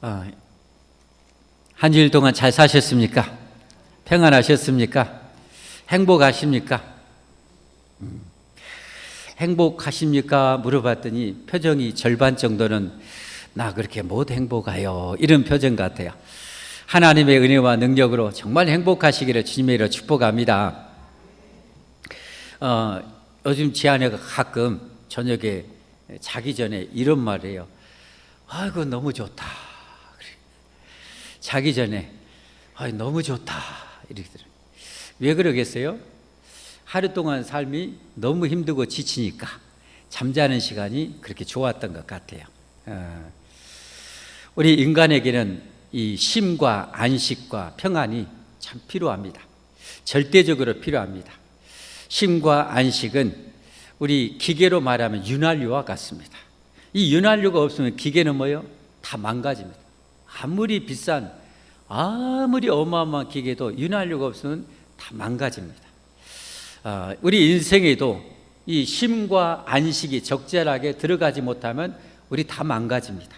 한 주일 동안 잘 사셨습니까? 평안하셨습니까? 행복하십니까? 행복하십니까? 물어봤더니 표정이 절반 정도는 나 그렇게 못 행복해요, 이런 표정 같아요. 하나님의 은혜와 능력으로 정말 행복하시기를 주님의 이름으로 축복합니다. 요즘 제 아내가 가끔 저녁에 자기 전에 이런 말을 해요. 아이고 너무 좋다. 자기 전에 너무 좋다 이렇게 들어요. 왜 그러겠어요? 하루 동안 삶이 너무 힘들고 지치니까 잠자는 시간이 그렇게 좋았던 것 같아요. 우리 인간에게는 이 쉼과 안식과 평안이 참 필요합니다. 절대적으로 필요합니다. 쉼과 안식은 우리 기계로 말하면 윤활유와 같습니다. 이 윤활유가 없으면 기계는 뭐예요? 다 망가집니다. 아무리 비싼, 아무리 어마어마한 기계도 윤활유가 없으면 다 망가집니다. 우리 인생에도 이 쉼과 안식이 적절하게 들어가지 못하면 우리 다 망가집니다.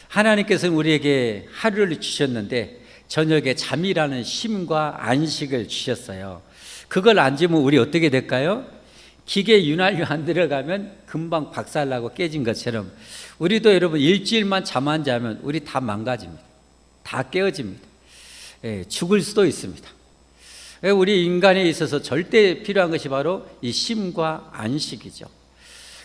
하나님께서는 우리에게 하루를 주셨는데 저녁에 잠이라는 쉼과 안식을 주셨어요. 그걸 안 주면 우리 어떻게 될까요? 기계 윤활유 안 들어가면 금방 박살나고 깨진 것처럼 우리도 여러분 일주일만 잠 안 자면 우리 다 망가집니다. 다 깨어집니다. 죽을 수도 있습니다. 우리 인간에 있어서 절대 필요한 것이 바로 이 쉼과 안식이죠.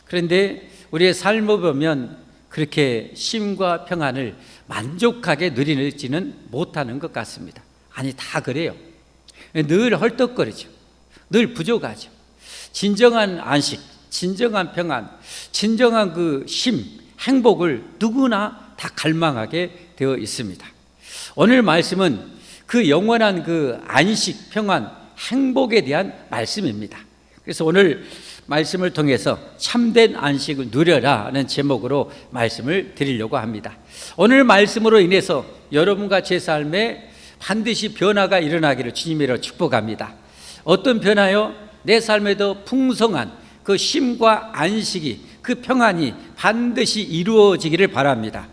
그런데 우리의 삶을 보면 그렇게 쉼과 평안을 만족하게 누리지는 못하는 것 같습니다. 아니, 다 그래요. 늘 헐떡거리죠. 늘 부족하죠. 진정한 안식, 진정한 평안, 진정한 그 쉼, 행복을 누구나 다 갈망하게 되어 있습니다. 오늘 말씀은 그 영원한 그 안식, 평안, 행복에 대한 말씀입니다. 그래서 오늘 말씀을 통해서 참된 안식을 누려라는 제목으로 말씀을 드리려고 합니다. 오늘 말씀으로 인해서 여러분과 제 삶에 반드시 변화가 일어나기를 주님으로 축복합니다. 어떤 변화요? 내 삶에도 풍성한 그 쉼과 안식이, 그 평안이 반드시 이루어지기를 바랍니다.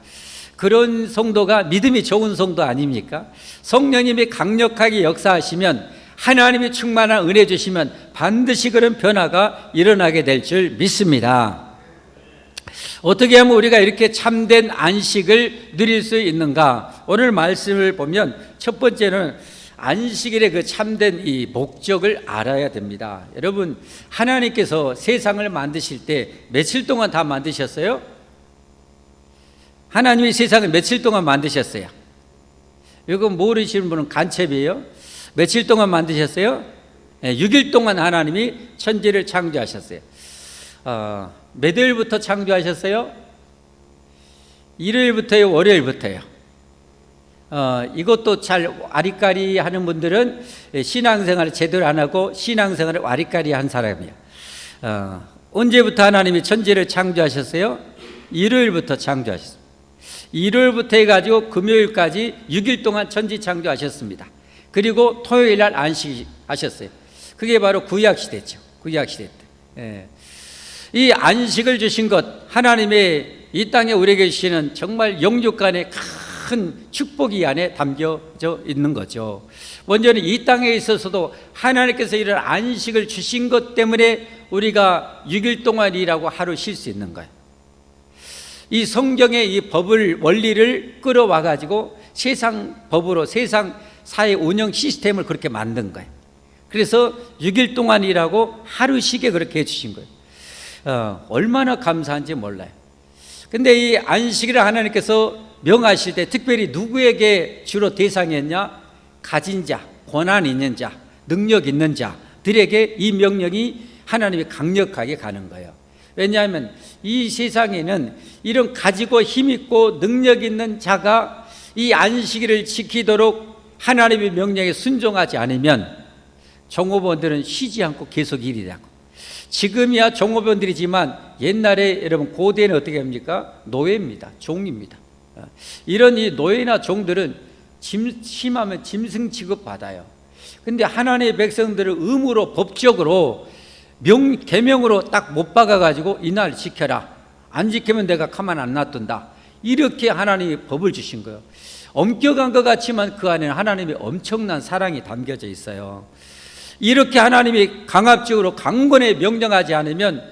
그런 성도가 믿음이 좋은 성도 아닙니까? 성령님이 강력하게 역사하시면, 하나님이 충만한 은혜 주시면 반드시 그런 변화가 일어나게 될 줄 믿습니다. 어떻게 하면 우리가 이렇게 참된 안식을 누릴 수 있는가? 오늘 말씀을 보면 첫 번째는 안식일의 그 참된 이 목적을 알아야 됩니다. 여러분, 하나님께서 세상을 만드실 때 며칠 동안 다 만드셨어요? 하나님이 세상을 며칠 동안 만드셨어요? 이거 모르시는 분은 간첩이에요. 며칠 동안 만드셨어요? 6일 동안 하나님이 천지를 창조하셨어요. 몇 일부터 창조하셨어요? 일요일부터요? 월요일부터요? 이것도 잘 와리까리 하는 분들은 신앙생활을 제대로 안 하고 신앙생활을 와리까리 한 사람이에요. 언제부터 하나님이 천지를 창조하셨어요? 일요일부터 창조하셨습니다. 일요일부터 해가지고 금요일까지 6일 동안 천지 창조하셨습니다. 그리고 토요일 날 안식하셨어요. 그게 바로 구약시대죠. 구약시대 때. 이 안식을 주신 것, 하나님의 이 땅에 우리에게 주시는 정말 영육간의 큰 축복이 이 안에 담겨져 있는 거죠. 먼저는 이 땅에 있어서도 하나님께서 이런 안식을 주신 것 때문에 우리가 6일 동안 일하고 하루 쉴 수 있는 거예요. 이 성경의 이 법을, 원리를 끌어와 가지고 세상 법으로 세상 사회 운영 시스템을 그렇게 만든 거예요. 그래서 6일 동안 일하고 하루 쉬게 그렇게 해주신 거예요. 얼마나 감사한지 몰라요. 근데 이 안식일을 하나님께서 명하실 때 특별히 누구에게 주로 대상이었냐? 가진 자, 권한 있는 자, 능력 있는 자들에게 이 명령이 하나님이 강력하게 가는 거예요. 왜냐하면 이 세상에는 이런 가지고 힘 있고 능력 있는 자가 이 안식일을 지키도록 하나님의 명령에 순종하지 않으면 종업원들은 쉬지 않고 계속 일이 하고, 지금이야 종업원들이지만 옛날에 여러분 고대는 어떻게 합니까? 노예입니다. 종입니다. 이런 이 노예나 종들은 심하면 짐승 취급 받아요. 근데 하나님의 백성들을 의무로 법적으로 계명으로 딱 못 박아가지고 이날 지켜라, 안 지키면 내가 가만 안 놔둔다, 이렇게 하나님이 법을 주신 거예요. 엄격한 것 같지만 그 안에는 하나님의 엄청난 사랑이 담겨져 있어요. 이렇게 하나님이 강압적으로 강권에 명령하지 않으면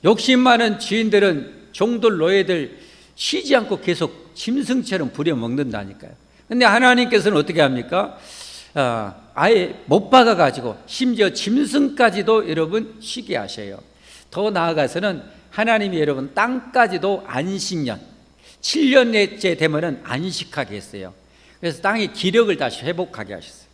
욕심 많은 주인들은 종들 노예들 쉬지 않고 계속 짐승처럼 부려먹는다니까요. 근데 하나님께서는 어떻게 합니까? 아예 못 박아가지고 심지어 짐승까지도 여러분 쉬게 하셔요. 더 나아가서는 하나님이 여러분 땅까지도 안식년 7년째 되면은 안식하게 했어요. 그래서 땅의 기력을 다시 회복하게 하셨어요.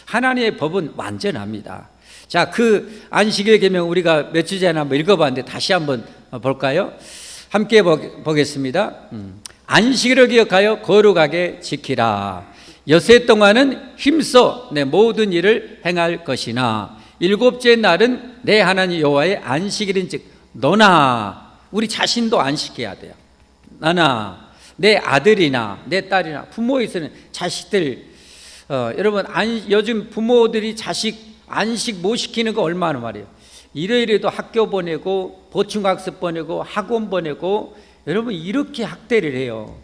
하나님의 법은 완전합니다. 자, 그 안식일 계명 우리가 몇 주 전에 한번 읽어봤는데 다시 한번 볼까요? 함께 보겠습니다. 안식일을 기억하여 거룩하게 지키라. 여세 동안은 힘써 내 모든 일을 행할 것이나 일곱째 날은 내 하나님 여호와의 안식일인즉 너나 우리 자신도 안식해야 돼요. 나나 내 아들이나 내 딸이나 부모에 있는 자식들 여러분 요즘 부모들이 자식 안식 못 시키는 거 얼마나 말이에요. 일요일에도 학교 보내고 보충학습 보내고 학원 보내고 여러분 이렇게 학대를 해요.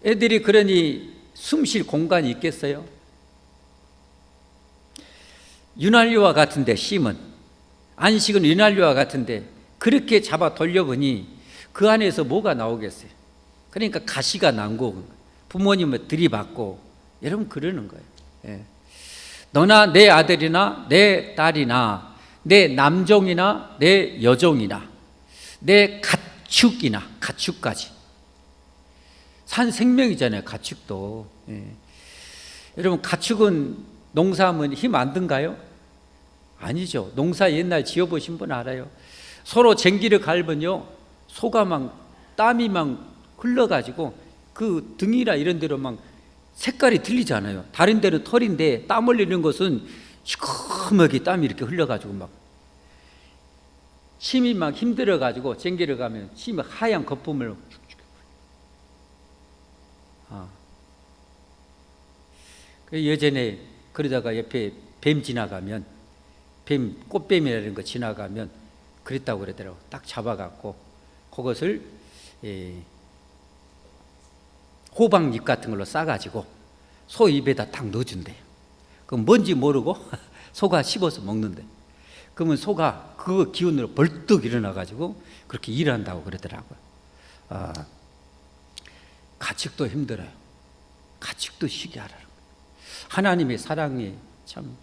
애들이 그러니 숨 쉴 공간이 있겠어요? 윤활유와 같은데 심은 안식은 윤활유와 같은데 그렇게 잡아 돌려보니 그 안에서 뭐가 나오겠어요? 그러니까 가시가 난고 부모님을 들이받고 여러분 그러는 거예요. 예. 너나 내 아들이나 내 딸이나 내 남종이나 내 여종이나 내 가축이나 가축까지 산 생명이잖아요. 가축도. 예. 여러분 가축은 농사하면 힘 안 든가요? 아니죠. 농사 옛날 지어보신 분 알아요. 서로 쟁기를 갈면요 소가 막 땀이 막 흘러가지고 그 등이나 이런 데로 막 색깔이 틀리잖아요. 다른 데는 털인데 땀 흘리는 것은 시커멓게 땀이 이렇게 흘러가지고 막 침이 막 힘들어가지고 쟁기를 가면 침이 하얀 거품을 예전에 그러다가 옆에 뱀 지나가면 뱀 꽃뱀이라는 거 지나가면 그랬다고 그러더라고. 딱 잡아갖고 그것을 호박잎 같은 걸로 싸가지고 소 입에다 딱 넣어준대요. 그럼 뭔지 모르고 소가 씹어서 먹는데 그러면 소가 그 기운으로 벌떡 일어나가지고 그렇게 일한다고 그러더라고요. 가축도 힘들어요. 가축도 쉬게 하라는 거예요. 하나님의 사랑이 참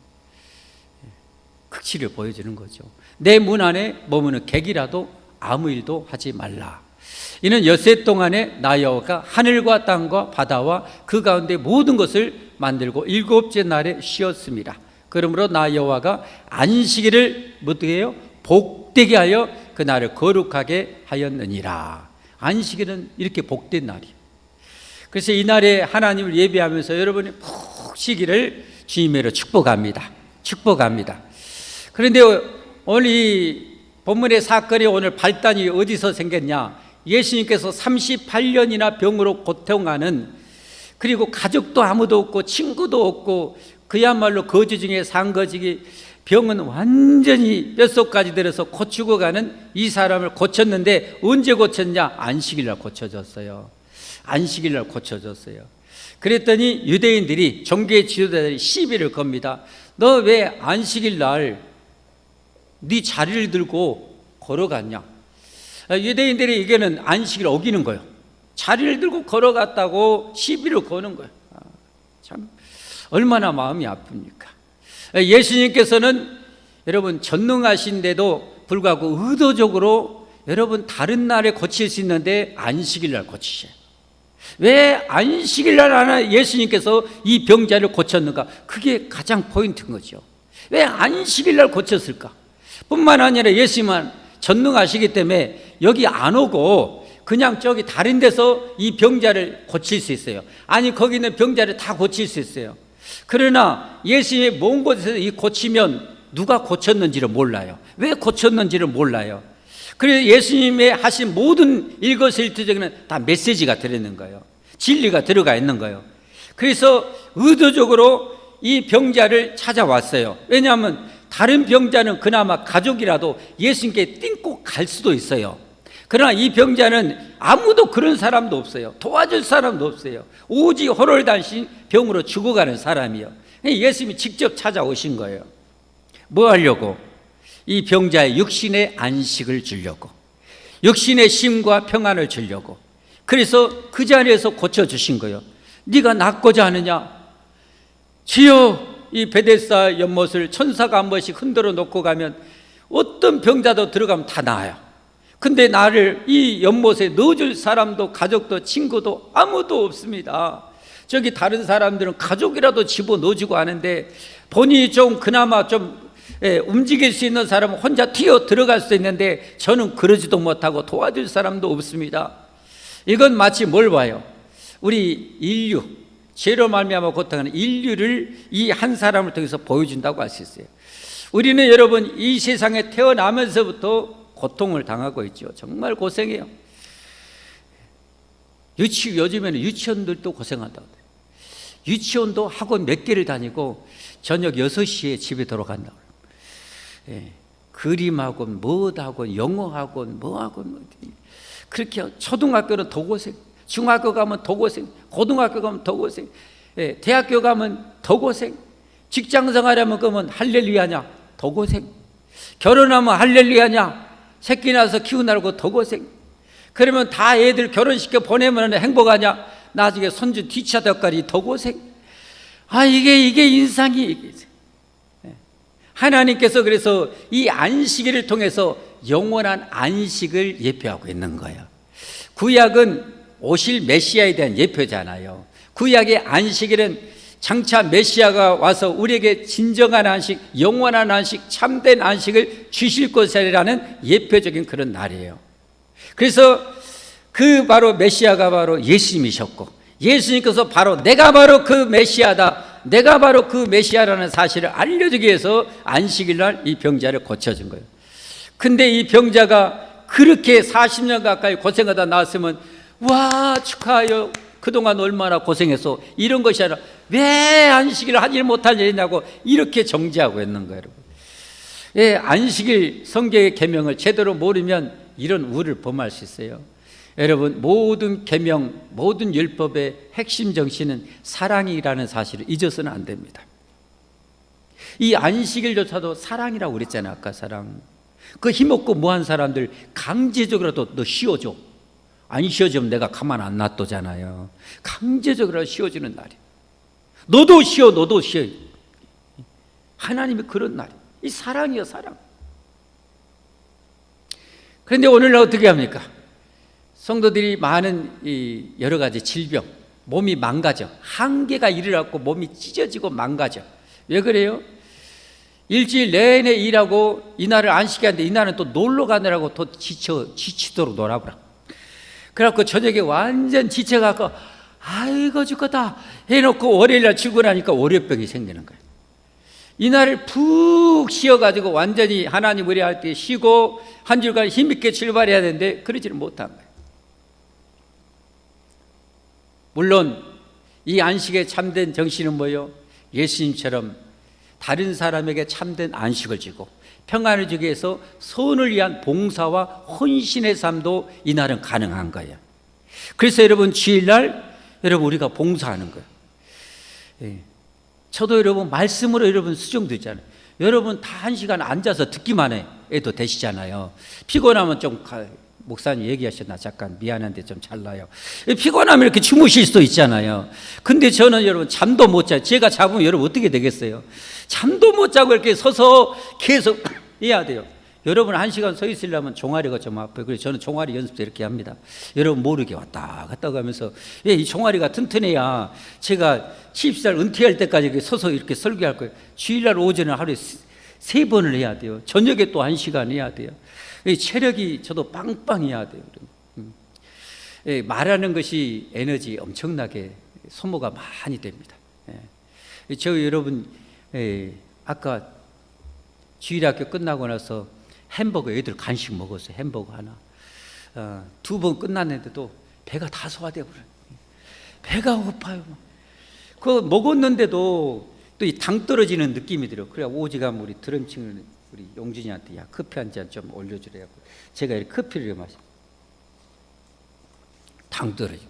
극치를 보여주는 거죠. 내 문 안에 머무는 객이라도 아무 일도 하지 말라. 이는 엿새 동안에 나 여호와가 하늘과 땅과 바다와 그 가운데 모든 것을 만들고 일곱째 날에 쉬었습니다. 그러므로 나 여호와가 안식일을 어떻게 해요? 복되게 하여 그 날을 거룩하게 하였느니라. 안식일은 이렇게 복된 날이에요. 그래서 이 날에 하나님을 예배하면서 여러분이 푹 쉬기를 주님으로 축복합니다. 축복합니다. 그런데 오늘 이 본문의 사건이 오늘 발단이 어디서 생겼냐? 예수님께서 38년이나 병으로 고통하는, 그리고 가족도 아무도 없고 친구도 없고 그야말로 거지 중에 산거지기, 병은 완전히 뼛속까지 들어서 고치고 가는 이 사람을 고쳤는데 언제 고쳤냐? 안식일날 고쳐졌어요. 안식일날 고쳐졌어요. 그랬더니 유대인들이, 종교의 지도자들이 시비를 겁니다. 너 왜 안식일날 네 자리를 들고 걸어갔냐? 유대인들의 의견은 안식일 어기는 거예요. 자리를 들고 걸어갔다고 시비를 거는 거예요. 참 얼마나 마음이 아픕니까? 예수님께서는 여러분 전능하신데도 불구하고 의도적으로 여러분 다른 날에 고칠 수 있는데 안식일날 고치셔요. 왜 안식일날 하나 예수님께서 이 병자를 고쳤는가? 그게 가장 포인트인 거죠. 왜 안식일날 고쳤을까? 뿐만 아니라 예수님은 전능하시기 때문에 여기 안 오고 그냥 저기 다른 데서 이 병자를 고칠 수 있어요. 아니 거기 있는 병자를 다 고칠 수 있어요. 그러나 예수님의 먼 곳에서 이 고치면 누가 고쳤는지를 몰라요. 왜 고쳤는지를 몰라요. 그래서 예수님의 하신 모든 일거수일투족에는 다 메시지가 들어있는 거예요. 진리가 들어가 있는 거예요. 그래서 의도적으로 이 병자를 찾아왔어요. 왜냐하면 다른 병자는 그나마 가족이라도 예수님께 띵꼭 갈 수도 있어요. 그러나 이 병자는 아무도 그런 사람도 없어요. 도와줄 사람도 없어요. 오직 호롤단신 병으로 죽어가는 사람이요. 예수님이 직접 찾아오신 거예요. 뭐 하려고? 이 병자의 육신의 안식을 주려고, 육신의 쉼과 평안을 주려고. 그래서 그 자리에서 고쳐주신 거예요. 네가 낫고자 하느냐? 주여, 이 베데스다 연못을 천사가 한 번씩 흔들어 놓고 가면 어떤 병자도 들어가면 다 나아요. 근데 나를 이 연못에 넣어줄 사람도 가족도 친구도 아무도 없습니다. 저기 다른 사람들은 가족이라도 집어넣어주고 하는데 본인이 좀 그나마 좀 움직일 수 있는 사람은 혼자 튀어 들어갈 수 있는데 저는 그러지도 못하고 도와줄 사람도 없습니다. 이건 마치 뭘 봐요? 우리 인류, 죄로 말미암아 고통하는 인류를 이 한 사람을 통해서 보여준다고 할 수 있어요. 우리는 여러분 이 세상에 태어나면서부터 고통을 당하고 있죠. 정말 고생해요. 요즘에는 유치원들도 고생한다고 해요. 유치원도 학원 몇 개를 다니고 저녁 6시에 집에 돌아간다고 해요. 그림학원, 뭐학원, 영어학원, 뭐학원, 그렇게 초등학교는 더 고생, 중학교 가면 더 고생, 고등학교 가면 더 고생, 대학교 가면 더 고생, 직장생활하면 그러면 할렐루야냐? 더 고생, 결혼하면 할렐루야냐? 새끼 낳아서 키우느라고 더 고생. 그러면 다 애들 결혼시켜 보내면 행복하냐? 나중에 손주 뒤쳐덕거리 더 고생. 이게 인상이. 하나님께서 그래서 이 안식일을 통해서 영원한 안식을 예표하고 있는 거예요. 구약은 오실 메시아에 대한 예표잖아요. 구약의 안식일은 장차 메시아가 와서 우리에게 진정한 안식, 영원한 안식, 참된 안식을 주실 것이라는 예표적인 그런 날이에요. 그래서 그 바로 메시아가 바로 예수님이셨고, 예수님께서 바로 내가 바로 그 메시아다, 내가 바로 그 메시아라는 사실을 알려주기 위해서 안식일 날 이 병자를 고쳐준 거예요. 근데 이 병자가 그렇게 40년 가까이 고생하다 나왔으면 와, 축하해요, 그동안 얼마나 고생했어, 이런 것이 아니라 왜 안식일을 하지 못할 일이냐고 이렇게 정죄하고 있는 거예요. 여러분, 안식일 성경의 계명을 제대로 모르면 이런 우를 범할 수 있어요. 여러분, 모든 계명, 모든 율법의 핵심 정신은 사랑이라는 사실을 잊어서는 안 됩니다. 이 안식일조차도 사랑이라고 그랬잖아요. 아까 사랑. 그 힘없고 무한 사람들 강제적으로라도 너 쉬어줘. 안 쉬어주면 내가 가만 안 놔두잖아요. 강제적으로 쉬어주는 날이에요. 너도 쉬어, 너도 쉬어. 하나님이 그런 날이에요. 이 사랑이요, 사랑. 그런데 오늘날 어떻게 합니까? 성도들이 많은 이 여러 가지 질병, 몸이 망가져, 한계가 이르렀고 몸이 찢어지고 망가져. 왜 그래요? 일주일 내내 일하고 이날을 안식하는데 이날은 또 놀러 가느라고 또 지치도록 놀아보라. 그래갖고 저녁에 완전 지쳐갖고 아이고 죽겠다 해놓고 월요일날 출근하니까 월요병이 생기는 거예요. 이날을 푹 쉬어가지고 완전히 하나님 의뢰할 때 쉬고 한 주간 힘있게 출발해야 되는데 그러지는 못한 거예요. 물론 이 안식의 참된 정신은 뭐예요? 예수님처럼 다른 사람에게 참된 안식을 주고 평안을 주기 위해서 선을 위한 봉사와 헌신의 삶도 이날은 가능한 거예요. 그래서 여러분 주일날 여러분 우리가 봉사하는 거예요. 저도 여러분 말씀으로 여러분 수정되잖아요. 여러분 다 1시간 앉아서 듣기만 해도 되시잖아요. 피곤하면 좀 목사님 얘기하셨나 잠깐 미안한데 좀 잘라요. 피곤하면 이렇게 주무실 수도 있잖아요. 근데 저는 여러분 잠도 못 자요. 제가 잡으면 여러분 어떻게 되겠어요? 잠도 못 자고 이렇게 서서 계속 해야 돼요. 여러분 1시간 서 있으려면 종아리가 좀 아파요. 그래서 저는 종아리 연습도 이렇게 합니다. 여러분 모르게 왔다 갔다 가면서 이 종아리가 튼튼해야 제가 70살 은퇴할 때까지 서서 이렇게 설교할 거예요. 주일날 오전에 하루에 3번을 해야 돼요. 저녁에 또 1시간 해야 돼요. 체력이 저도 빵빵해야 돼요. 말하는 것이 에너지 엄청나게 소모가 많이 됩니다. 저 여러분 아까 주일학교 끝나고 나서 햄버거 애들 간식 먹었어요. 햄버거 하나 2번 끝났는데도 배가 다 소화돼 버려요. 배가 고파요. 그거 먹었는데도 또 이 당 떨어지는 느낌이 들어요. 그래 오지랖 우리 드럼칭을 우리 용진이한테 야 커피 한 잔 좀 올려주래요. 제가 이렇게 커피를 마셔. 당떨어져.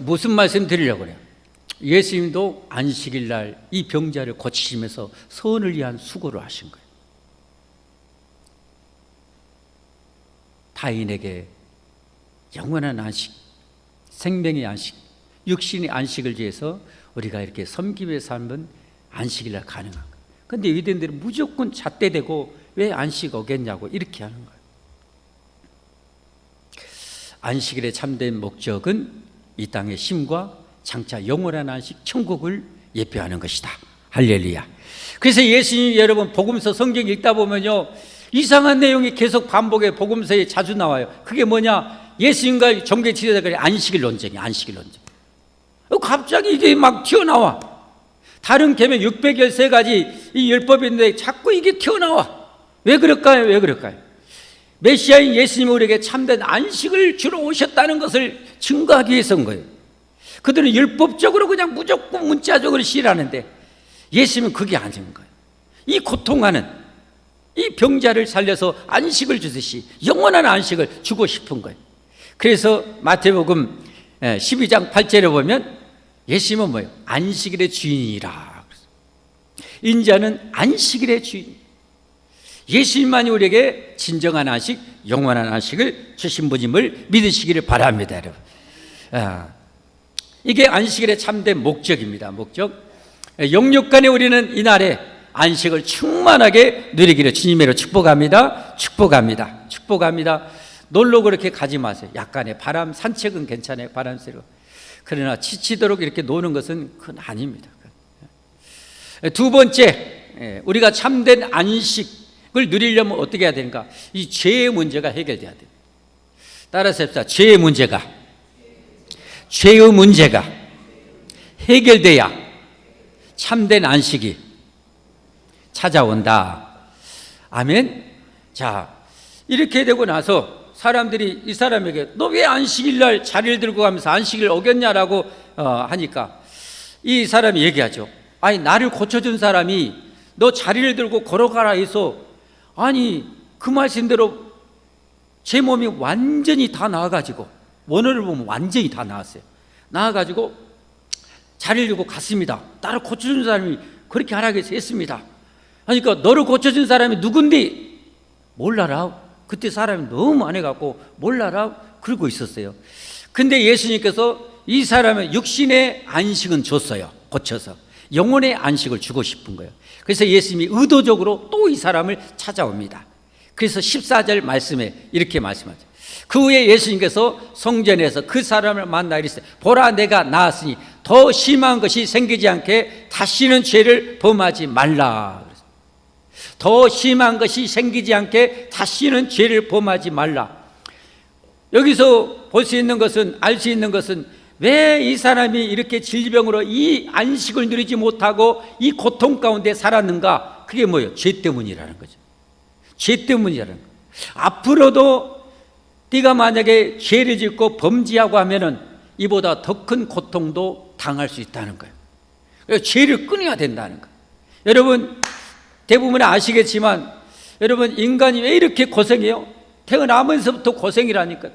무슨 말씀 드리려고 그래요? 예수님도 안식일 날 이 병자를 고치시면서 선을 위한 수고를 하신 거예요. 타인에게 영원한 안식, 생명의 안식, 육신의 안식을 위해서 우리가 이렇게 섬김의 삶은 안식일 날 가능한 거예요. 그런데 유대인들은 무조건 잣대대고 왜 안식 어겼냐고 이렇게 하는 거예요. 안식일의 참된 목적은 이 땅의 쉼과 장차 영원한 안식, 천국을 예표하는 것이다. 할렐루야. 그래서 예수님 여러분 복음서 성경 읽다 보면요, 이상한 내용이 계속 반복해 복음서에 자주 나와요. 그게 뭐냐? 예수님과 종교 지도자들의 안식일 논쟁이에요. 안식일 논쟁. 갑자기 이게 막 튀어나와. 다른 계명 613가지 이 율법인데 자꾸 이게 튀어나와. 왜 그럴까요? 왜 그럴까요? 메시아인 예수님이 우리에게 참된 안식을 주러 오셨다는 것을 증거하기 위해서인 거예요. 그들은 율법적으로 그냥 무조건 문자적으로 시인하는데 예수님은 그게 아닌 거예요. 이 고통하는 이 병자를 살려서 안식을 주듯이 영원한 안식을 주고 싶은 거예요. 그래서 마태복음 12장 8절에 보면 예수님은 뭐예요? 안식일의 주인이라. 인자는 안식일의 주인. 예수님만이 우리에게 진정한 안식, 영원한 안식을 주신 분임을 믿으시기를 바랍니다, 여러분. 이게 안식일의 참된 목적입니다. 목적. 영육간에 우리는 이날에 안식을 충만하게 누리기를 주님으로 축복합니다. 축복합니다. 축복합니다. 놀러 그렇게 가지 마세요. 약간의 바람, 산책은 괜찮아요. 바람 쐬러. 그러나 지치도록 이렇게 노는 것은 그건 아닙니다. 두 번째, 우리가 참된 안식을 누리려면 어떻게 해야 되는가? 이 죄의 문제가 해결돼야 돼요. 따라서 합시다. 죄의 문제가 해결돼야 참된 안식이 찾아온다. 아멘. 자, 이렇게 되고 나서 사람들이 이 사람에게 너 왜 안식일 날 자리를 들고 가면서 안식일 어겼냐라고 하니까 이 사람이 얘기하죠. 아니, 나를 고쳐준 사람이 너 자리를 들고 걸어가라 해서, 아니 그 말씀대로 제 몸이 완전히 다 나아가지고, 원어를 보면 완전히 다 나았어요. 나아가지고 자리를 들고 갔습니다. 나를 고쳐준 사람이 그렇게 하라고 해서 했습니다. 그러니까 너를 고쳐준 사람이 누군데? 몰라라. 그때 사람이 너무 많아갖고 몰라라 그러고 있었어요. 근데 예수님께서 이 사람의 육신의 안식은 줬어요. 고쳐서 영혼의 안식을 주고 싶은 거예요. 그래서 예수님이 의도적으로 또 이 사람을 찾아옵니다. 그래서 14절 말씀에 이렇게 말씀하죠. 그 후에 예수님께서 성전에서 그 사람을 만나 이르시되 보라, 내가 나았으니 더 심한 것이 생기지 않게 다시는 죄를 범하지 말라. 더 심한 것이 생기지 않게 다시는 죄를 범하지 말라. 여기서 볼 수 있는 것은, 알 수 있는 것은, 왜 이 사람이 이렇게 질병으로 이 안식을 누리지 못하고 이 고통 가운데 살았는가? 그게 뭐예요? 죄 때문이라는 거죠. 죄 때문이라는 거예요. 앞으로도 네가 만약에 죄를 짓고 범죄하고 하면은 이보다 더 큰 고통도 당할 수 있다는 거예요. 그래서 죄를 끊어야 된다는 거예요. 여러분 대부분 아시겠지만, 여러분 인간이 왜 이렇게 고생해요? 태어나면서부터 고생이라니까.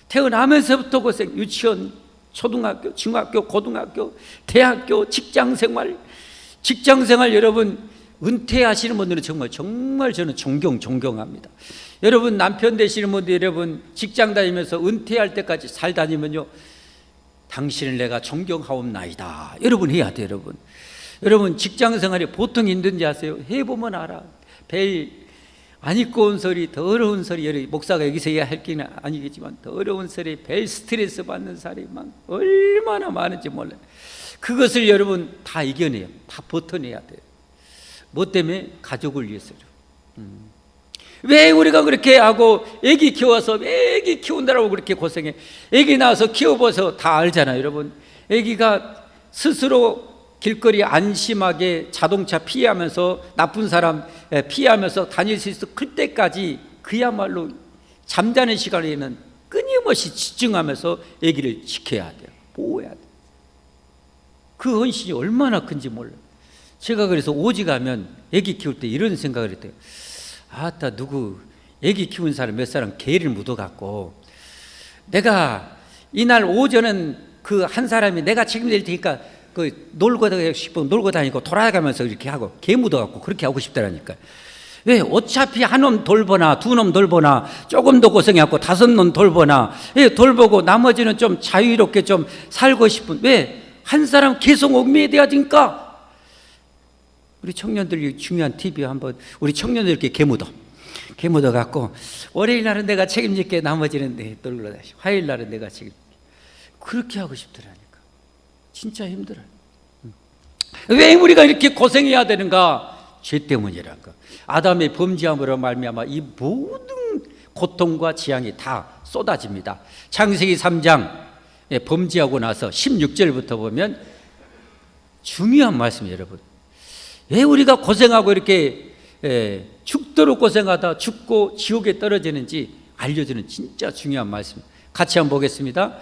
태어나면서부터 고생. 유치원, 초등학교, 중학교, 고등학교, 대학교, 직장생활 여러분 은퇴하시는 분들은 정말 저는 존경합니다. 여러분 남편 되시는 분들, 여러분 직장 다니면서 은퇴할 때까지 잘 다니면요, 당신을 내가 존경하옵나이다 여러분 해야 돼요. 여러분 직장 생활이 보통 힘든지 아세요? 해보면 알아. 벨 안 입고 온 소리, 더러운 소리, 여러분 목사가 여기서 해야 할 게 아니겠지만 더러운 소리, 벨 스트레스 받는 사람이 얼마나 많은지 몰라요. 그것을 여러분 다 이겨내요. 다 버텨내야 돼요. 뭐 때문에? 가족을 위해서요. 왜 우리가 그렇게 하고 애기 키워서, 애기 키운다라고 그렇게 고생해? 애기 낳아서 키워봐서 다 알잖아요. 여러분 애기가 스스로 길거리 안심하게 자동차 피하면서, 나쁜 사람 피하면서 다닐 수 있어 클 때까지 그야말로 잠자는 시간에는 끊임없이 집중하면서 아기를 지켜야 돼요. 보호해야 돼요. 그 헌신이 얼마나 큰지 몰라요. 제가 그래서 오직하면 아기 키울 때 이런 생각을 했대요. 아따, 누구 아기 키운 사람 몇 사람 개를 묻어갖고 내가 이날 오전은 그 한 사람이 내가 책임질 테니까 그 놀고 싶고 놀고 다니고 돌아가면서 이렇게 하고 개 묻어갖고 그렇게 하고 싶더라니까. 왜? 어차피 한 놈 돌보나 두 놈 돌보나 조금 더 고생해갖고 다섯 놈 돌보나 돌보고 나머지는 좀 자유롭게 좀 살고 싶은, 왜? 한 사람 계속 얽매여 돼야 되니까. 우리 청년들이 중요한 팁이, 한번 우리 청년들께 개 묻어 갖고 월요일 날은 내가 책임질게, 나머지는 내 놀러 다시, 화요일 날은 내가 책임질게, 그렇게 하고 싶더라니까. 진짜 힘들어요. 왜 우리가 이렇게 고생해야 되는가? 죄 때문이란 거. 아담의 범죄함으로 말미암아 이 모든 고통과 재앙이 다 쏟아집니다. 창세기 3장 범죄하고 나서 16절부터 보면 중요한 말씀이에요, 여러분. 왜 우리가 고생하고 이렇게 죽도록 고생하다 죽고 지옥에 떨어지는지 알려주는 진짜 중요한 말씀. 같이 한번 보겠습니다.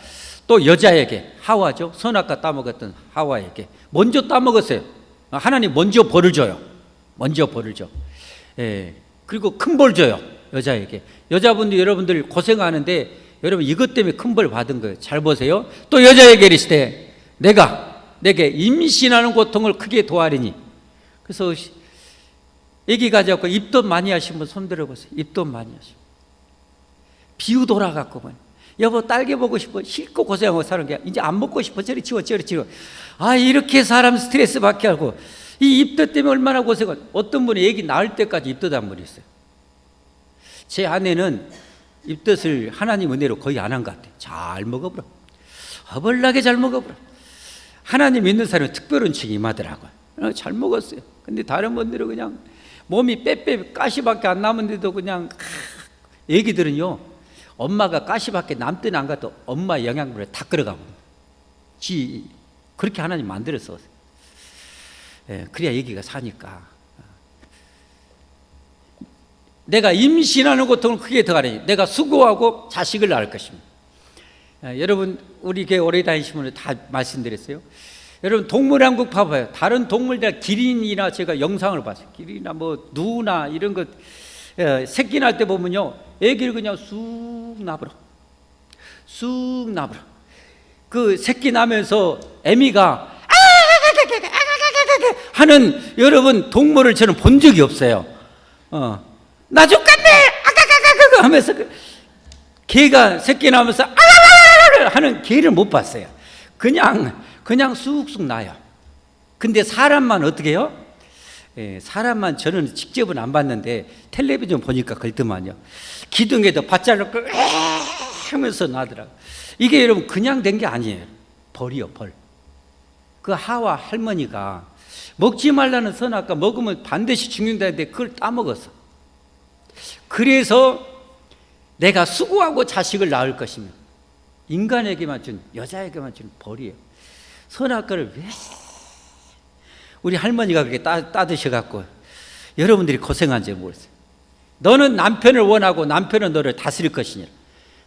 또 여자에게, 하와죠, 선악과 따먹었던 하와에게 먼저 따먹었어요. 하나님 먼저 벌을 줘요. 먼저 벌을 줘. 그리고 큰 벌 줘요, 여자에게. 여자분들, 여러분들 고생하는데 여러분 이것 때문에 큰 벌 받은 거예요. 잘 보세요. 또 여자에게 이르시되 내가 내게 임신하는 고통을 크게 도하리니. 그래서 애기 가져갖고 입덧 많이 하신 분 손 들어보세요. 입덧 많이 하시고 비유 돌아갖고 뭐, 여보 딸기 먹고 싶어, 싫고 고생하고 사는 게 이제 안 먹고 싶어, 저리 치워 저리 치워. 아, 이렇게 사람 스트레스 받게 하고 이 입덧 때문에 얼마나 고생을. 어떤 분이 애기 낳을 때까지 입덧한 분이 있어요. 제 아내는 입덧을 하나님 은혜로 거의 안 한 것 같아요. 잘 먹어보라, 허벌나게 잘 먹어보라. 하나님 믿는 사람은 특별한 칭이 임하더라고요. 잘 먹었어요. 근데 다른 분들은 그냥 몸이 빼빼 가시밖에 안 남은데도 그냥, 애기들은요 엄마가 가시밖에 남든 안 가도 엄마 영양분을 다 끌어가고 그렇게 하나님 만들었어. 그래야 애기가 사니까. 내가 임신하는 고통을 크게 더하리니 내가 수고하고 자식을 낳을 것입니다. 여러분 우리 교회 오래 다니신 분들 다 말씀드렸어요. 여러분 동물왕국 봐봐요. 다른 동물들, 기린이나 제가 영상을 봤어요. 기린이나 뭐 누나 이런 것 새끼 날 때 보면요 애기를 그냥 쑥 나불어, 쑥 나불어. 그 새끼 나면서 애미가 하는 여러분 동물을 저는 본 적이 없어요. 나 죽겠네 아가가가가 하면서 개가 새끼 나면서 하는 개를 못 봤어요. 그냥 쑥쑥 나요. 근데 사람만 어떻게 해요? 사람만 저는 직접은 안 봤는데 텔레비전 보니까 그렇더만요. 기둥에도 밧자를 하면서 나더라고요. 이게 여러분 그냥 된 게 아니에요. 벌이요, 벌. 그 하와 할머니가 먹지 말라는 선악과 먹으면 반드시 죽는다는데 그걸 따먹었어. 그래서 내가 수고하고 자식을 낳을 것이며, 인간에게만 준, 여자에게만 준 벌이에요. 선악과를 왜 우리 할머니가 그렇게 따드셔갖고 여러분들이 고생한지 모르겠어요. 너는 남편을 원하고 남편은 너를 다스릴 것이니라.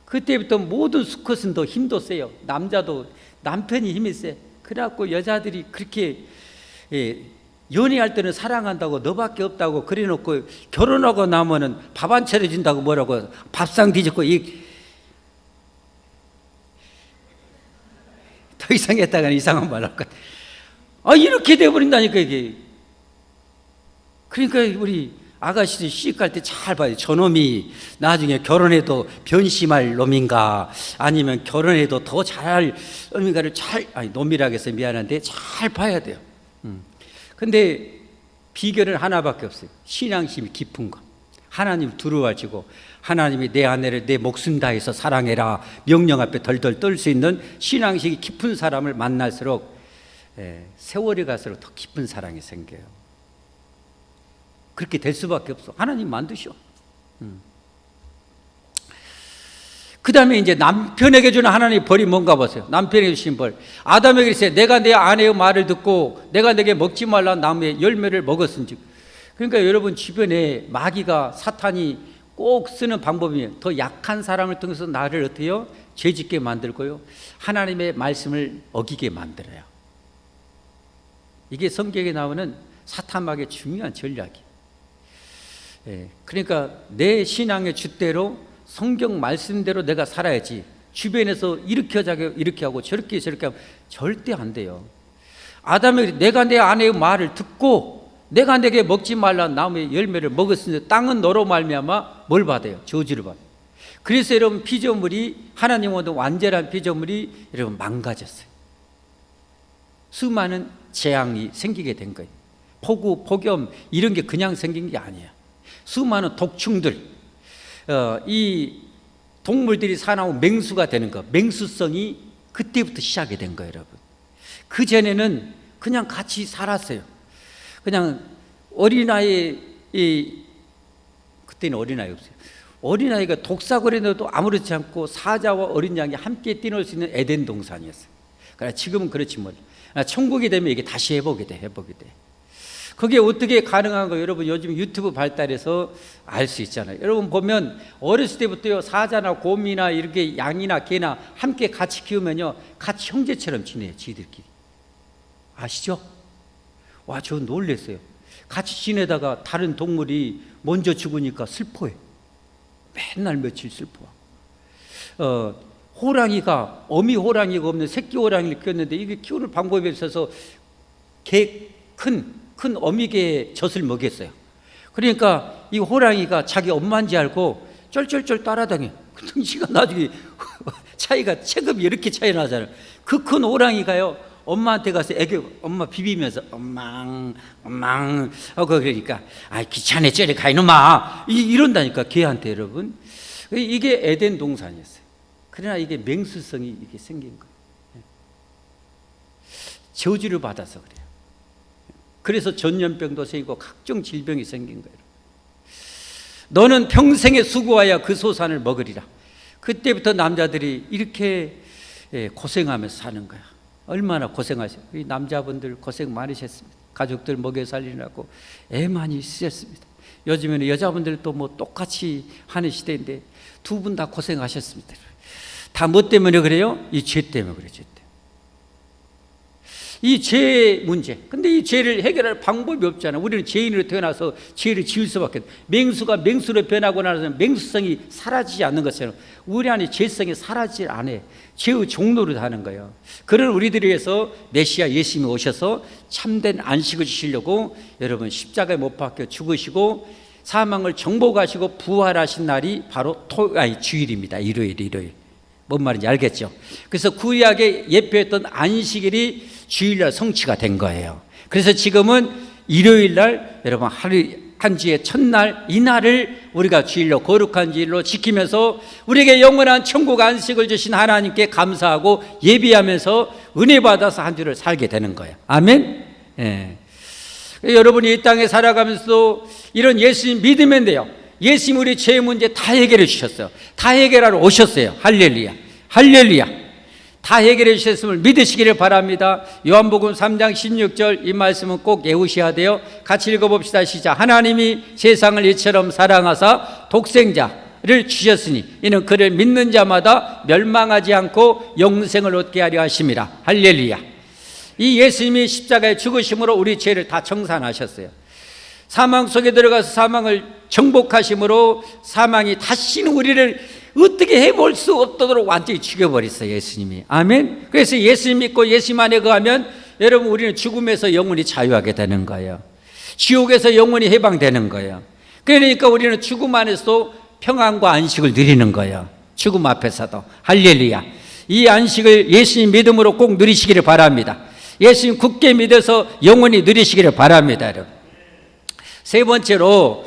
그때부터 모든 수컷은 더 힘도 세요. 남자도 남편이 힘이 세. 그래갖고 여자들이 그렇게 연애할 때는 사랑한다고 너밖에 없다고 그래놓고 결혼하고 나면은 밥 안 차려준다고 뭐라고 밥상 뒤집고 더 이상 했다가는 이상한 말 할 것 같아. 이렇게 돼버린다니까 이게. 그러니까 우리 아가씨들 시집갈 때 잘 봐요. 저놈이 나중에 결혼해도 변심할 놈인가 아니면 결혼해도 더 잘할 놈인가를 놈이라고 해서 미안한데 잘 봐야 돼요. 근데 비결은 하나밖에 없어요. 신앙심이 깊은 거. 하나님 두려워하시고 하나님이 내 아내를 내 목숨 다해서 사랑해라 명령 앞에 덜덜 떨 수 있는 신앙심이 깊은 사람을 만날수록 세월이 갈수록 더 깊은 사랑이 생겨요. 그렇게 될 수밖에 없어. 하나님 만드셔. 그 다음에 이제 남편에게 주는 하나님의 벌이 뭔가 보세요. 남편에게 주신 벌. 아담에게 이르시되 내가 내 아내의 말을 듣고 내가 내게 먹지 말라 나무의 열매를 먹었은즉. 그러니까 여러분 주변에 마귀가, 사탄이 꼭 쓰는 방법이 더 약한 사람을 통해서 나를 어떻게 해요? 죄짓게 만들고요, 하나님의 말씀을 어기게 만들어요. 이게 성경에 나오는 사탄 마귀의 중요한 전략이에요. 그러니까 내 신앙의 주대로 성경 말씀대로 내가 살아야지 주변에서 이렇게 하자고 이렇게 하고 저렇게 하면 절대 안 돼요. 아담이 내가 내 아내의 말을 듣고 내가 내게 먹지 말라는 나무의 열매를 먹었으니 땅은 너로 말미암아 뭘 받아요? 저주를 받아요. 그래서 여러분 피조물이 하나님으로부터 완전한 피조물이 여러분 망가졌어요. 수많은 재앙이 생기게 된 거예요. 폭우, 폭염 이런 게 그냥 생긴 게 아니에요. 수많은 독충들, 이 동물들이 살아나고 맹수가 되는 거, 맹수성이 그때부터 시작이 된 거예요, 여러분. 그 전에는 그냥 같이 살았어요. 그냥 어린아이, 그때는 어린아이 없어요. 어린아이가 독사거리는데도 아무렇지 않고 사자와 어린 양이 함께 뛰놀 수 있는 에덴 동산이었어요. 그러나 지금은 그렇지 뭐. 천국이 되면 이게 다시 회복이 돼. 그게 어떻게 가능한 거예요? 여러분 요즘 유튜브 발달해서 알 수 있잖아요. 여러분 보면 어렸을 때부터요, 사자나 곰이나 이렇게 양이나 개나 함께 같이 키우면요, 같이 형제처럼 지내요, 지들끼리. 아시죠? 와, 저 놀랬어요. 같이 지내다가 다른 동물이 먼저 죽으니까 슬퍼해. 맨날 며칠 슬퍼. 호랑이가, 어미 호랑이가 없는 새끼 호랑이를 키웠는데 이게 키우는 방법이 없어서 큰 어미개의 젖을 먹였어요. 그러니까 이 호랑이가 자기 엄마인지 알고 쫄쫄쫄 따라다녀. 그 덩치가 나중에 차이가 체급이 이렇게 차이 나잖아요. 그 큰 호랑이가요, 엄마한테 가서 애교 엄마 비비면서 엄망 하고 그러니까 귀찮네 저리 가 이놈아 이런다니까 걔한테. 여러분 이게 에덴 동산이었어요. 그러나 이게 맹수성이 이게 생긴 거예요. 저주를 받아서 그래요. 그래서 전염병도 생기고 각종 질병이 생긴 거예요. 너는 평생에 수고하여 그 소산을 먹으리라. 그때부터 남자들이 이렇게 고생하면서 사는 거야. 얼마나 고생하셨어요. 이 남자분들 고생 많으셨습니다. 가족들 먹여 살리느라고 애 많이 쓰셨습니다. 요즘에는 여자분들도 뭐 똑같이 하는 시대인데 두 분 다 고생하셨습니다. 다 뭐 때문에 그래요? 이 죄 때문에 그래요. 죄 때문에. 이 죄 문제. 근데 이 죄를 해결할 방법이 없잖아요. 우리는 죄인으로 태어나서 죄를 지을 수밖에 없어요. 맹수가 맹수로 변하고 나서 맹수성이 사라지지 않는 것처럼 우리 안에 죄성이 사라지질 않아요. 죄의 종로를 하는 거예요. 그런 우리들을 위해서 메시아 예수님이 오셔서 참된 안식을 주시려고 여러분 십자가에 못 박혀 죽으시고 사망을 정복하시고 부활하신 날이 바로 주일입니다. 일요일. 뭔 말인지 알겠죠? 그래서 구약에 예표했던 안식일이 주일날 성취가 된 거예요. 그래서 지금은 일요일날 여러분 한 주의 첫날 이 날을 우리가 주일로 거룩한 주일로 지키면서 우리에게 영원한 천국 안식을 주신 하나님께 감사하고 예비하면서 은혜 받아서 한 주를 살게 되는 거예요. 아멘. 예. 여러분이 이 땅에 살아가면서도 이런 예수님 믿으면 돼요. 예수님 우리 죄 문제 다 해결해 주셨어요. 다 해결하러 오셨어요. 할렐루야. 다 해결해 주셨음을 믿으시기를 바랍니다. 요한복음 3장 16절 이 말씀은 꼭 외우셔야 돼요. 같이 읽어봅시다. 시작. 하나님이 세상을 이처럼 사랑하사 독생자를 주셨으니 이는 그를 믿는 자마다 멸망하지 않고 영생을 얻게 하려 하심이라. 할렐루야. 이 예수님이 십자가에 죽으심으로 우리 죄를 다 청산하셨어요. 사망 속에 들어가서 사망을 정복하심으로 사망이 다시는 우리를 어떻게 해볼 수 없도록 완전히 죽여버렸어요. 예수님이. 아멘. 그래서 예수님 믿고 예수님 안에 거하면 여러분 우리는 죽음에서 영원히 자유하게 되는 거예요. 지옥에서 영원히 해방되는 거예요. 그러니까 우리는 죽음 안에서도 평안과 안식을 누리는 거예요. 죽음 앞에서도. 할렐루야. 이 안식을 예수님 믿음으로 꼭 누리시기를 바랍니다. 예수님 굳게 믿어서 영원히 누리시기를 바랍니다. 여러분. 세 번째로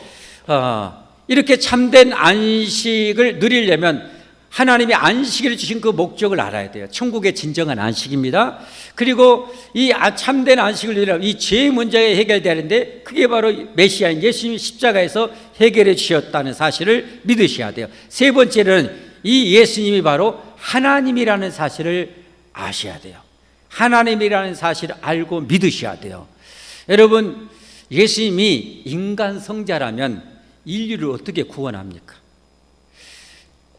이렇게 참된 안식을 누리려면 하나님이 안식을 주신 그 목적을 알아야 돼요. 천국의 진정한 안식입니다. 그리고 이 참된 안식을 누리려면 이 죄 문제가 해결되는데 그게 바로 메시아인 예수님이 십자가에서 해결해 주셨다는 사실을 믿으셔야 돼요. 세 번째는 이 예수님이 바로 하나님이라는 사실을 아셔야 돼요. 하나님이라는 사실을 알고 믿으셔야 돼요. 여러분 예수님이 인간 성자라면 인류를 어떻게 구원합니까?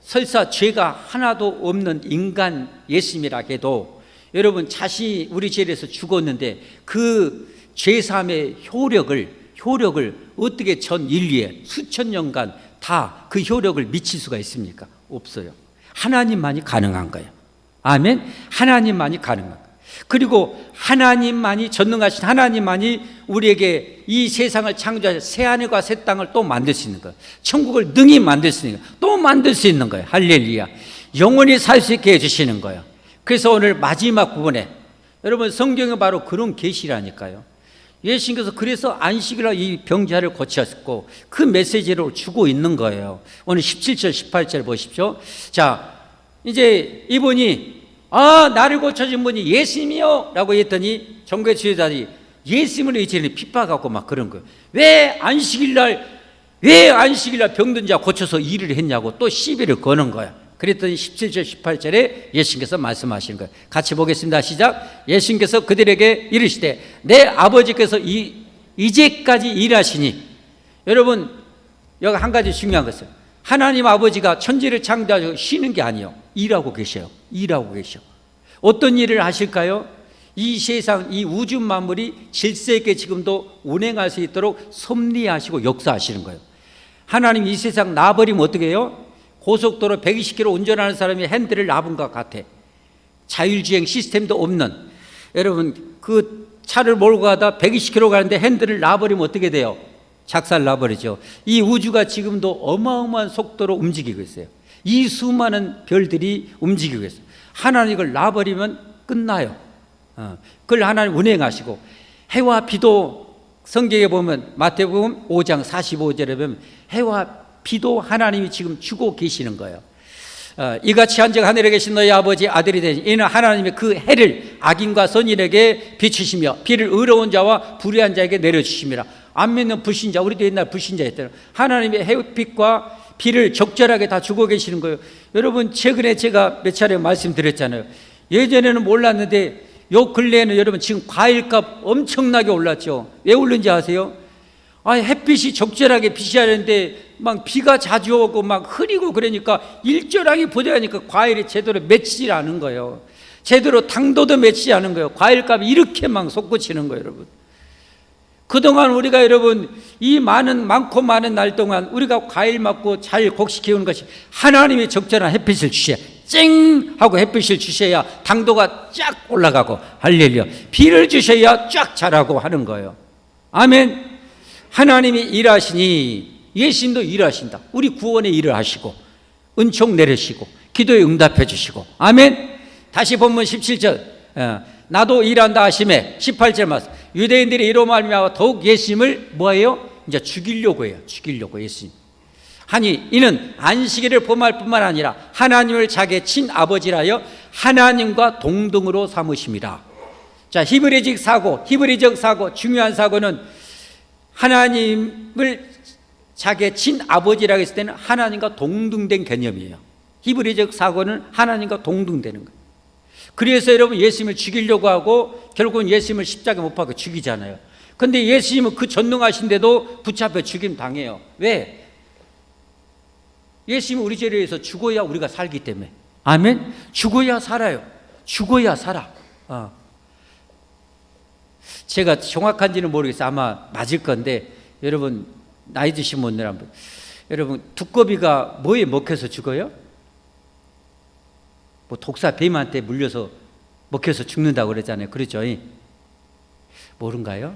설사 죄가 하나도 없는 인간 예수님이라 해도 여러분 자신이 우리 죄에서 죽었는데 그 죄사함의 효력을 어떻게 전 인류에 수천 년간 다 그 효력을 미칠 수가 있습니까? 없어요. 하나님만이 가능한 거예요. 아멘. 하나님만이 가능한 거예요. 그리고 하나님만이, 전능하신 하나님만이 우리에게 이 세상을 창조하셔 새 하늘과 새 땅을 또 만들 수 있는 거예요. 천국을 능히 만들 수 있는 거예요. 또 만들 수 있는 거예요. 할렐루야. 영원히 살 수 있게 해주시는 거예요. 그래서 오늘 마지막 부분에, 여러분 성경에 바로 그런 계시라니까요. 예수님께서 그래서 안식일날 이 병자를 고쳤고 그 메시지를 주고 있는 거예요. 오늘 17절 18절 보십시오. 자, 이제 이분이 나를 고쳐준 분이 예수님이요 라고 했더니 종교 지도자들이 예수님을 이제는 핍박하고 막 그런 거예요. 왜 안식일날 병든 자 고쳐서 일을 했냐고 또 시비를 거는 거야. 그랬더니 17절 18절에 예수님께서 말씀하시는 거예요. 같이 보겠습니다. 시작. 예수님께서 그들에게 이르시되 내 아버지께서 이제까지 일하시니. 여러분 여기 한 가지 중요한 것은 하나님 아버지가 천지를 창조하시고 쉬는 게 아니에요. 일하고 계셔요. 일하고 계셔. 어떤 일을 하실까요? 이 세상, 이 우주 만물이 질서 있게 지금도 운행할 수 있도록 섭리하시고 역사하시는 거예요. 하나님 이 세상 놔버리면 어떻게 해요? 고속도로 120km 운전하는 사람이 핸들을 놔본 것 같아. 자율주행 시스템도 없는, 여러분 그 차를 몰고 가다 120km 가는데 핸들을 놔버리면 어떻게 돼요? 작살 나버리죠. 이 우주가 지금도 어마어마한 속도로 움직이고 있어요. 이 수많은 별들이 움직이고 있어요. 하나님 이걸 놔버리면 끝나요. 그걸 하나님 운행하시고, 해와 비도 성경에 보면 마태복음 5장 45절에 보면 해와 비도 하나님이 지금 주고 계시는 거예요. 이같이 한즉 하늘에 계신 너희 아버지 아들이 되니 이는 하나님이 그 해를 악인과 선인에게 비추시며 비를 의로운 자와 불의한 자에게 내려주심이라. 안 믿는 불신자, 우리도 옛날 불신자였잖아요. 하나님이 햇빛과 비를 적절하게 다 주고 계시는 거예요. 여러분 최근에 제가 몇 차례 말씀드렸잖아요. 예전에는 몰랐는데 요 근래에는 여러분 지금 과일값 엄청나게 올랐죠. 왜 오른지 아세요? 햇빛이 적절하게 비춰야 하는데 막 비가 자주 오고 막 흐리고 그러니까 일절하게 보자니까 과일이 제대로 맺히질 않은 거예요. 제대로 당도도 맺히지 않은 거예요. 과일값이 이렇게 막 솟구치는 거예요, 여러분. 그동안 우리가 여러분 이 많고 많은 날 동안 우리가 과일 먹고 잘 곡식 키우는 것이 하나님이 적절한 햇빛을 주셔야, 쨍 하고 햇빛을 주셔야 당도가 쫙 올라가고, 할렐루야, 비를 주셔야 쫙 자라고 하는 거예요. 아멘. 하나님이 일하시니 예수님도 일하신다. 우리 구원에 일을 하시고 은총 내리시고 기도에 응답해 주시고. 아멘. 다시 본문 17절 나도 일한다 하심에 18절 말씀, 유대인들이 이로 말미암아 더욱 예수님을 뭐예요? 이제 죽이려고 해요. 죽이려고 예수님. 하니 이는 안식일을 범할 뿐만 아니라 하나님을 자기의 친아버지라여 하나님과 동등으로 삼으심이라. 자, 히브리적 사고, 중요한 사고는 하나님을 자기의 친아버지라고 했을 때는 하나님과 동등된 개념이에요. 히브리적 사고는 하나님과 동등되는 거예요. 그래서 여러분 예수님을 죽이려고 하고 결국은 예수님을 십자가에 못 박아 죽이잖아요. 그런데 예수님은 그 전능하신데도 붙잡혀 죽임 당해요. 왜? 예수님은 우리 죄를 위해서 죽어야 우리가 살기 때문에. 아멘. 죽어야 살아요. 죽어야 살아. 제가 정확한지는 모르겠어요. 아마 맞을 건데, 여러분 나이 드신 분들 한번, 여러분 두꺼비가 뭐에 먹혀서 죽어요? 뭐 독사 뱀한테 물려서 먹혀서 죽는다고 그러잖아요. 그렇죠? 모른가요?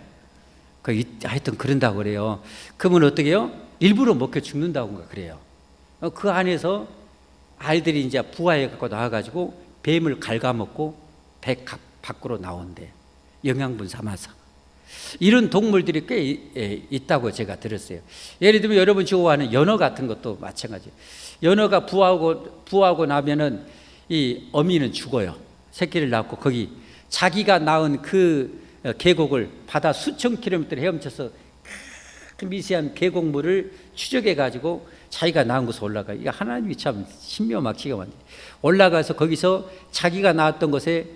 하여튼 그런다고 그래요. 그러면 어떻게 해요? 일부러 먹혀 죽는다고 그래요. 그 안에서 알들이 이제 부화해 갖고 나와가지고 뱀을 갉아먹고 배 밖으로 나온대. 영양분 삼아서. 이런 동물들이 꽤 있다고 제가 들었어요. 예를 들면 여러분 좋아하는 연어 같은 것도 마찬가지예요. 연어가 부화하고 나면은 이 어미는 죽어요. 새끼를 낳고 거기 자기가 낳은 그 계곡을 바다 수천 킬로미터를 헤엄쳐서 그 미세한 계곡물을 추적해 가지고 자기가 낳은 곳에 올라가요. 이게 하나님이 참 신묘막히게 만들어요. 올라가서 거기서 자기가 낳았던 곳에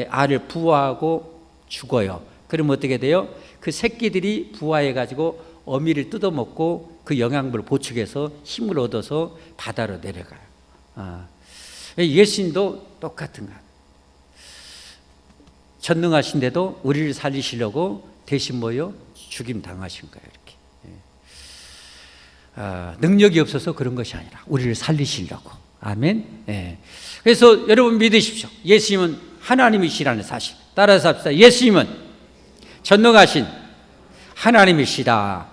알을 부화하고 죽어요. 그러면 어떻게 돼요? 그 새끼들이 부화해 가지고 어미를 뜯어먹고 그 영양분을 보충해서 힘을 얻어서 바다로 내려가요. 예수님도 똑같은 것. 전능하신데도 우리를 살리시려고 대신 뭐요? 죽임 당하신 거예요. 이렇게. 능력이 없어서 그런 것이 아니라 우리를 살리시려고. 아멘. 예. 그래서 여러분 믿으십시오. 예수님은 하나님이시라는 사실. 따라서 합시다. 예수님은 전능하신 하나님이시다.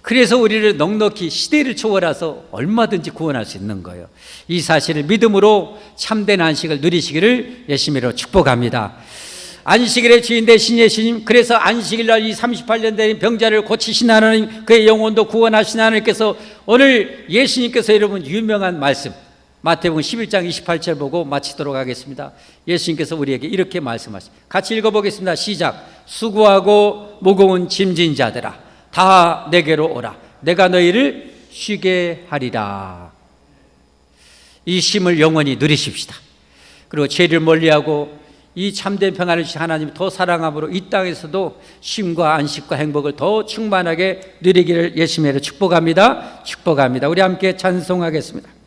그래서 우리를 넉넉히 시대를 초월해서 얼마든지 구원할 수 있는 거예요. 이 사실을 믿음으로 참된 안식을 누리시기를 예수님으로 축복합니다. 안식일의 주인 되신 예수님, 그래서 안식일날 이 38년 된 병자를 고치신 하나님, 그의 영혼도 구원하신 하나님께서 오늘 예수님께서 여러분 유명한 말씀 마태복음 11장 28절 보고 마치도록 하겠습니다. 예수님께서 우리에게 이렇게 말씀하십니다. 같이 읽어보겠습니다. 시작. 수고하고 무거운 짐진 자들아 다 내게로 오라. 내가 너희를 쉬게 하리라. 이 쉼을 영원히 누리십시다. 그리고 죄를 멀리하고 이 참된 평안을 주신 하나님 더 사랑함으로 이 땅에서도 쉼과 안식과 행복을 더 충만하게 누리기를 예수님으로 축복합니다. 축복합니다. 우리 함께 찬송하겠습니다.